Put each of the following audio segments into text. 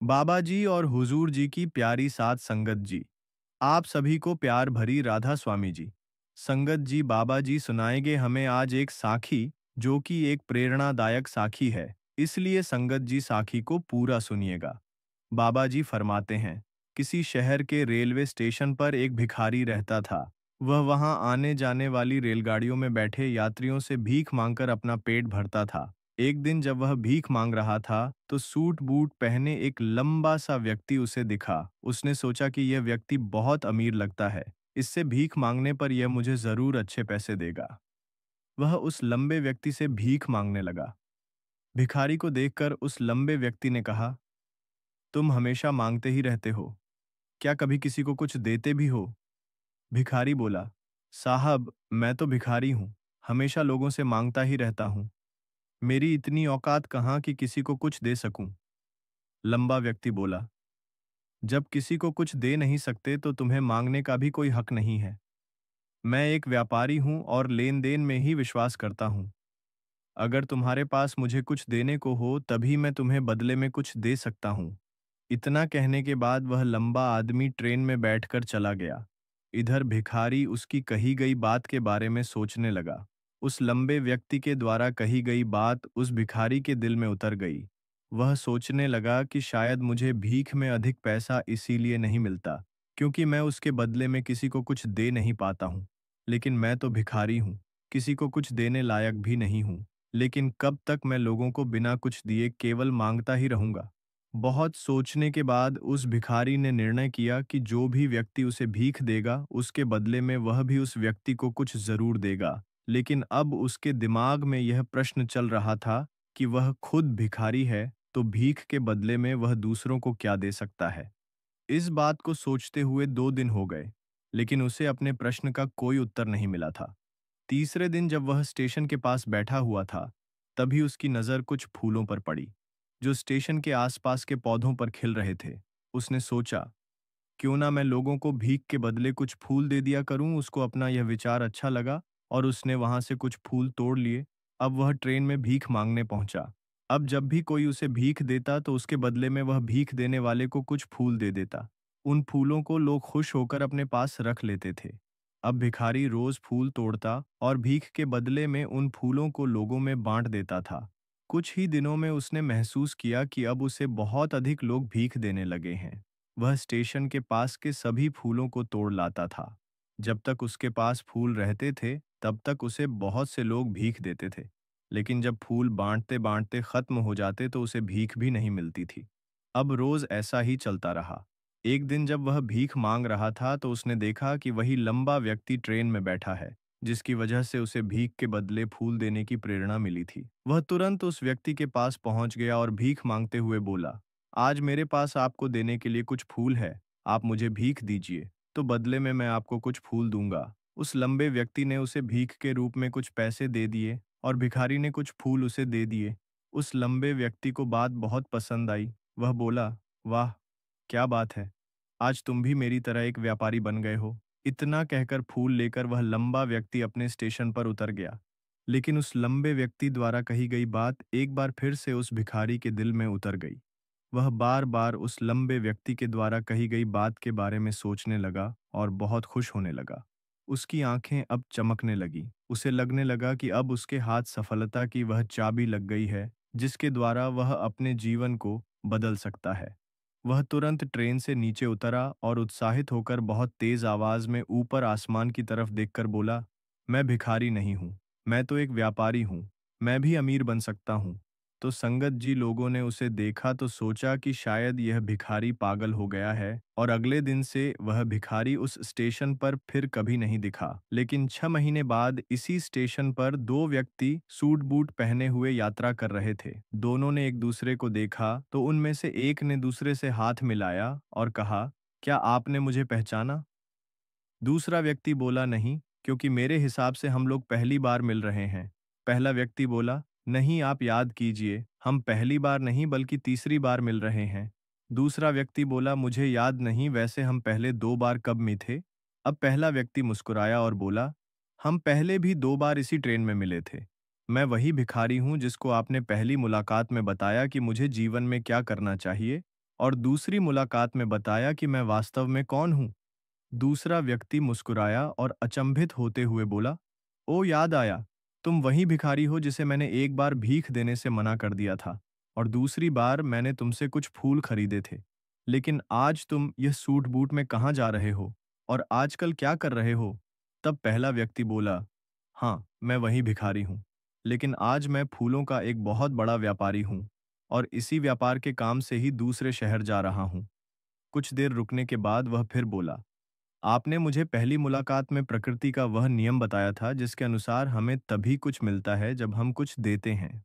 बाबा जी और हुजूर जी की प्यारी सात संगत जी। आप सभी को प्यार भरी राधा स्वामी जी। संगत जी, बाबा जी सुनाएंगे हमें आज एक साखी, जो कि एक प्रेरणादायक साखी है। इसलिए संगत जी साखी को पूरा सुनिएगा। बाबा जी फरमाते हैं, किसी शहर के रेलवे स्टेशन पर एक भिखारी रहता था। वह वहां आने जाने वाली रेलगाड़ियों में बैठे यात्रियों से भीख मांगकर अपना पेट भरता था। एक दिन जब वह भीख मांग रहा था तो सूट बूट पहने एक लंबा सा व्यक्ति उसे दिखा। उसने सोचा कि यह व्यक्ति बहुत अमीर लगता है, इससे भीख मांगने पर यह मुझे जरूर अच्छे पैसे देगा। वह उस लंबे व्यक्ति से भीख मांगने लगा। भिखारी को देखकर उस लंबे व्यक्ति ने कहा, तुम हमेशा मांगते ही रहते हो, क्या कभी किसी को कुछ देते भी हो? भिखारी बोला, साहब मैं तो भिखारी हूं, हमेशा लोगों से मांगता ही रहता हूं। मेरी इतनी औकात कहाँ कि किसी को कुछ दे सकूं। लंबा व्यक्ति बोला, जब किसी को कुछ दे नहीं सकते तो तुम्हें मांगने का भी कोई हक नहीं है। मैं एक व्यापारी हूं और लेन देन में ही विश्वास करता हूं। अगर तुम्हारे पास मुझे कुछ देने को हो तभी मैं तुम्हें बदले में कुछ दे सकता हूं। इतना कहने के बाद वह लंबा आदमी ट्रेन में बैठकर चला गया। इधर भिखारी उसकी कही गई बात के बारे में सोचने लगा। उस लंबे व्यक्ति के द्वारा कही गई बात उस भिखारी के दिल में उतर गई। वह सोचने लगा कि शायद मुझे भीख में अधिक पैसा इसीलिए नहीं मिलता क्योंकि मैं उसके बदले में किसी को कुछ दे नहीं पाता हूँ। लेकिन मैं तो भिखारी हूँ, किसी को कुछ देने लायक भी नहीं हूँ। लेकिन कब तक मैं लोगों को बिना कुछ दिए केवल मांगता ही रहूंगा? बहुत सोचने के बाद उस भिखारी ने निर्णय किया कि जो भी व्यक्ति उसे भीख देगा उसके बदले में वह भी उस व्यक्ति को कुछ जरूर देगा। लेकिन अब उसके दिमाग में यह प्रश्न चल रहा था कि वह खुद भिखारी है तो भीख के बदले में वह दूसरों को क्या दे सकता है। इस बात को सोचते हुए 2 दिन हो गए, लेकिन उसे अपने प्रश्न का कोई उत्तर नहीं मिला था। तीसरे दिन जब वह स्टेशन के पास बैठा हुआ था, तभी उसकी नज़र कुछ फूलों पर पड़ी, जो स्टेशन के आसपास के पौधों पर खिल रहे थे। उसने सोचा, क्यों ना मैं लोगों को भीख के बदले कुछ फूल दे दिया करूं। उसको अपना यह विचार अच्छा लगा और उसने वहां से कुछ फूल तोड़ लिए। अब वह ट्रेन में भीख मांगने पहुंचा। अब जब भी कोई उसे भीख देता तो उसके बदले में वह भीख देने वाले को कुछ फूल दे देता। उन फूलों को लोग खुश होकर अपने पास रख लेते थे। अब भिखारी रोज फूल तोड़ता और भीख के बदले में उन फूलों को लोगों में बांट देता था। कुछ ही दिनों में उसने महसूस किया कि अब उसे बहुत अधिक लोग भीख देने लगे हैं। वह स्टेशन के पास के सभी फूलों को तोड़ लाता था। जब तक उसके पास फूल रहते थे, तब तक उसे बहुत से लोग भीख देते थे। लेकिन जब फूल बांटते बांटते खत्म हो जाते तो उसे भीख भी नहीं मिलती थी। अब रोज ऐसा ही चलता रहा। एक दिन जब वह भीख मांग रहा था तो उसने देखा कि वही लंबा व्यक्ति ट्रेन में बैठा है, जिसकी वजह से उसे भीख के बदले फूल देने की प्रेरणा मिली थी। वह तुरंत उस व्यक्ति के पास पहुंच गया और भीख मांगते हुए बोला, आज मेरे पास आपको देने के लिए कुछ फूल है, आप मुझे भीख दीजिए, तो बदले में मैं आपको कुछ फूल दूंगा। उस लंबे व्यक्ति ने उसे भीख के रूप में कुछ पैसे दे दिए और भिखारी ने कुछ फूल उसे दे दिए। उस लंबे व्यक्ति को बात बहुत पसंद आई। वह बोला, वाह, क्या बात है, आज तुम भी मेरी तरह एक व्यापारी बन गए हो। इतना कहकर फूल लेकर वह लंबा व्यक्ति अपने स्टेशन पर उतर गया। लेकिन उस लंबे व्यक्ति द्वारा कही गई बात एक बार फिर से उस भिखारी के दिल में उतर गई। वह बार बार उस लंबे व्यक्ति के द्वारा कही गई बात के बारे में सोचने लगा और बहुत खुश होने लगा। उसकी आंखें अब चमकने लगी। उसे लगने लगा कि अब उसके हाथ सफलता की वह चाबी लग गई है, जिसके द्वारा वह अपने जीवन को बदल सकता है। वह तुरंत ट्रेन से नीचे उतरा और उत्साहित होकर बहुत तेज आवाज में ऊपर आसमान की तरफ देखकर बोला, मैं भिखारी नहीं हूँ, मैं तो एक व्यापारी हूँ, मैं भी अमीर बन सकता हूँ। तो संगत जी, लोगों ने उसे देखा तो सोचा कि शायद यह भिखारी पागल हो गया है और अगले दिन से वह भिखारी उस स्टेशन पर फिर कभी नहीं दिखा। लेकिन 6 महीने बाद इसी स्टेशन पर दो व्यक्ति सूट बूट पहने हुए यात्रा कर रहे थे। दोनों ने एक दूसरे को देखा तो उनमें से एक ने दूसरे से हाथ मिलाया और कहा, क्या आपने मुझे पहचाना? दूसरा व्यक्ति बोला, नहीं, क्योंकि मेरे हिसाब से हम लोग पहली बार मिल रहे हैं। पहला व्यक्ति बोला, नहीं, आप याद कीजिए, हम पहली बार नहीं बल्कि तीसरी बार मिल रहे हैं। दूसरा व्यक्ति बोला, मुझे याद नहीं, वैसे हम पहले 2 बार कब में थे? अब पहला व्यक्ति मुस्कुराया और बोला, हम पहले भी 2 बार इसी ट्रेन में मिले थे। मैं वही भिखारी हूँ जिसको आपने पहली मुलाकात में बताया कि मुझे जीवन में क्या करना चाहिए। और दूसरी मुलाकात में बताया कि मैं वास्तव में कौन हूँ। दूसरा व्यक्ति मुस्कुराया और अचंभित होते हुए बोला, ओ याद आया, तुम वही भिखारी हो जिसे मैंने एक बार भीख देने से मना कर दिया था और दूसरी बार मैंने तुमसे कुछ फूल खरीदे थे। लेकिन आज तुम यह सूट बूट में कहाँ जा रहे हो और आजकल क्या कर रहे हो? तब पहला व्यक्ति बोला, हाँ, मैं वही भिखारी हूँ, लेकिन आज मैं फूलों का एक बहुत बड़ा व्यापारी हूँ और इसी व्यापार के काम से ही दूसरे शहर जा रहा हूँ। कुछ देर रुकने के बाद वह फिर बोला, आपने मुझे पहली मुलाकात में प्रकृति का वह नियम बताया था जिसके अनुसार हमें तभी कुछ मिलता है जब हम कुछ देते हैं।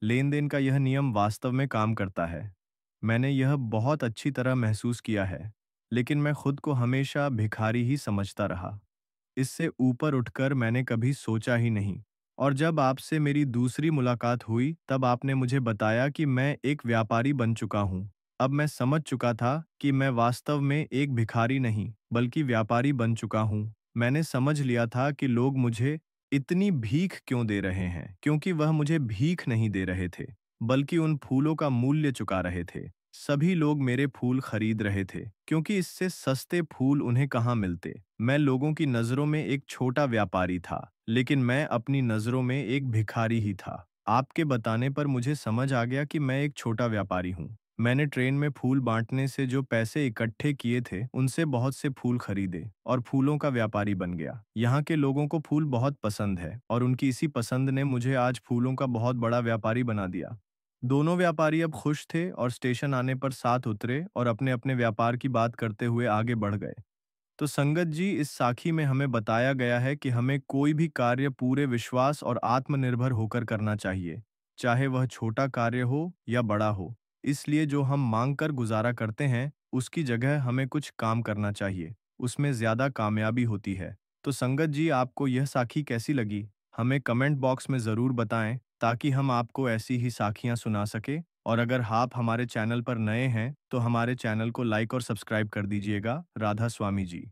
लेन देन का यह नियम वास्तव में काम करता है। मैंने यह बहुत अच्छी तरह महसूस किया है, लेकिन मैं खुद को हमेशा भिखारी ही समझता रहा। इससे ऊपर उठकर मैंने कभी सोचा ही नहीं। और जब आपसे मेरी दूसरी मुलाकात हुई तब आपने मुझे बताया कि मैं एक व्यापारी बन चुका हूँ। अब मैं समझ चुका था कि मैं वास्तव में एक भिखारी नहीं बल्कि व्यापारी बन चुका हूँ। मैंने समझ लिया था कि लोग मुझे इतनी भीख क्यों दे रहे हैं, क्योंकि वह मुझे भीख नहीं दे रहे थे बल्कि उन फूलों का मूल्य चुका रहे थे। सभी लोग मेरे फूल खरीद रहे थे क्योंकि इससे सस्ते फूल उन्हें कहाँ मिलते। मैं लोगों की नज़रों में एक छोटा व्यापारी था, लेकिन मैं अपनी नज़रों में एक भिखारी ही था। आपके बताने पर मुझे समझ आ गया कि मैं एक छोटा व्यापारी हूँ। मैंने ट्रेन में फूल बांटने से जो पैसे इकट्ठे किए थे, उनसे बहुत से फूल खरीदे और फूलों का व्यापारी बन गया। यहाँ के लोगों को फूल बहुत पसंद है और उनकी इसी पसंद ने मुझे आज फूलों का बहुत बड़ा व्यापारी बना दिया। दोनों व्यापारी अब खुश थे और स्टेशन आने पर साथ उतरे और अपने अपने व्यापार की बात करते हुए आगे बढ़ गए। तो संगत जी, इस साखी में हमें बताया गया है कि हमें कोई भी कार्य पूरे विश्वास और आत्मनिर्भर होकर करना चाहिए, चाहे वह छोटा कार्य हो या बड़ा हो। इसलिए जो हम मांग कर गुजारा करते हैं, उसकी जगह हमें कुछ काम करना चाहिए, उसमें ज्यादा कामयाबी होती है। तो संगत जी, आपको यह साखी कैसी लगी? हमें कमेंट बॉक्स में जरूर बताएं ताकि हम आपको ऐसी ही साखियां सुना सके। और अगर आप हमारे चैनल पर नए हैं तो हमारे चैनल को लाइक और सब्सक्राइब कर दीजिएगा। राधा स्वामी जी।